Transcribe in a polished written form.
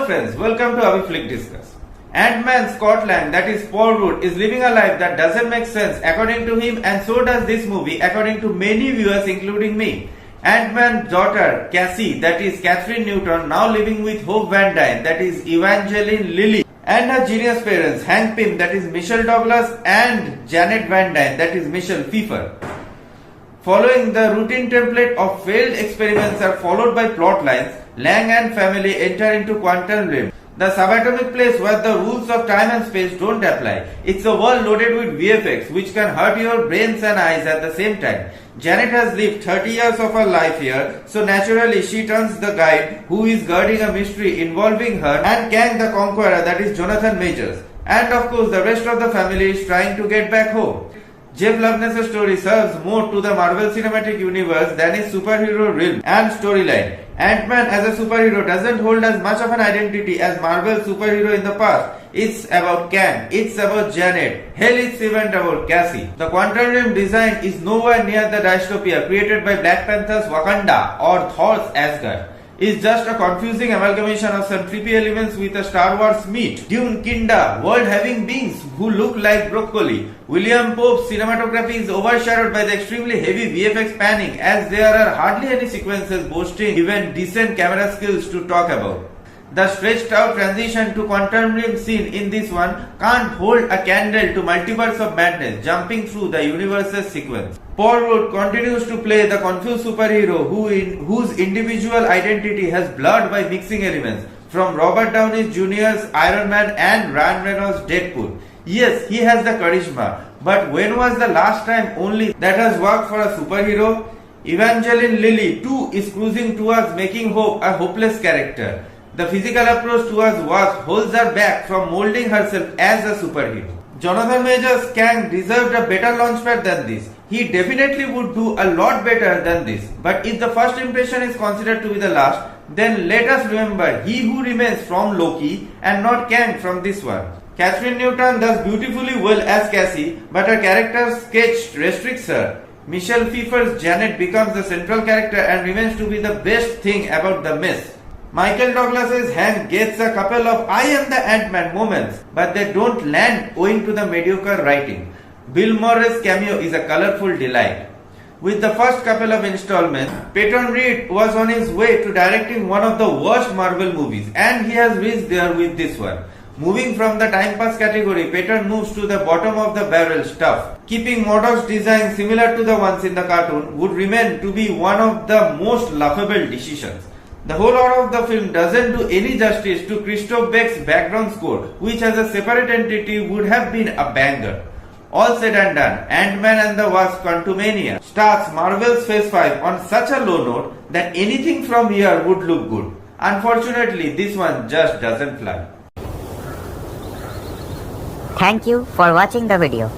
Hello friends, welcome to Abhi Flick Discuss. Antman Scotland, that is Paul Rudd, is living a life that doesn't make sense according to him, and so does this movie according to many viewers including me. Antman's daughter Cassie, that is Catherine Newton, now living with Hope Van Dyne, that is Evangeline Lilly, and her genius parents Hank Pym, that is Michelle Douglas, and Janet Van Dyne, that is Michelle Pfeiffer. Following the routine template of failed experiments are followed by plot lines, Lang and family enter into quantum realm, the subatomic place where the rules of time and space don't apply. It's a world loaded with VFX which can hurt your brains and eyes at the same time. Janet has lived 30 years of her life here, so naturally she turns the guide who is guarding a mystery involving her and Kang the Conqueror, that is Jonathan Majors. And of course the rest of the family is trying to get back home. Jeff Loveness's story serves more to the Marvel Cinematic Universe than his superhero realm and storyline. Ant-Man as a superhero doesn't hold as much of an identity as Marvel superhero in the past. It's about Kang, it's about Janet, hell it's even about Cassie. The quantum realm design is nowhere near the dystopia created by Black Panther's Wakanda or Thor's Asgard. It's just a confusing amalgamation of some trippy elements with a Star Wars meat. Dune Kinda, world having beings who look like broccoli. William Pope's cinematography is overshadowed by the extremely heavy VFX panning, as there are hardly any sequences boasting even decent camera skills to talk about. The stretched out transition to quantum realm scene in this one can't hold a candle to Multiverse of Madness jumping through the universe's sequence. Paul Rudd continues to play the confused superhero whose individual identity has blurred by mixing elements from Robert Downey Jr.'s Iron Man and Ryan Reynolds' Deadpool. Yes, he has the charisma, but when was the last time only that has worked for a superhero? Evangeline Lilly too is cruising towards making Hope a hopeless character. The physical approach towards Wasp holds her back from molding herself as a superhero. Jonathan Majors' Kang deserved a better launchpad than this. He definitely would do a lot better than this. But if the first impression is considered to be the last, then let us remember he who remains from Loki and not Kang from this one. Catherine Newton does beautifully well as Cassie, but her character sketch restricts her. Michelle Pfeiffer's Janet becomes the central character and remains to be the best thing about the mess. Michael Douglas's Hank gets a couple of I am the Ant-Man moments, but they don't land owing to the mediocre writing. Bill Murray's cameo is a colorful delight. With the first couple of installments, Peyton Reed was on his way to directing one of the worst Marvel movies, and he has reached there with this one. Moving from the time pass category, Peyton moves to the bottom of the barrel stuff. Keeping MODOK's design similar to the ones in the cartoon would remain to be one of the most laughable decisions. The whole lot of the film doesn't do any justice to Christoph Beck's background score, which as a separate entity would have been a banger. All said and done, Ant-Man and the Wasp Quantumania starts Marvel's Phase 5 on such a low note that anything from here would look good. Unfortunately, this one just doesn't fly. Thank you for watching the video.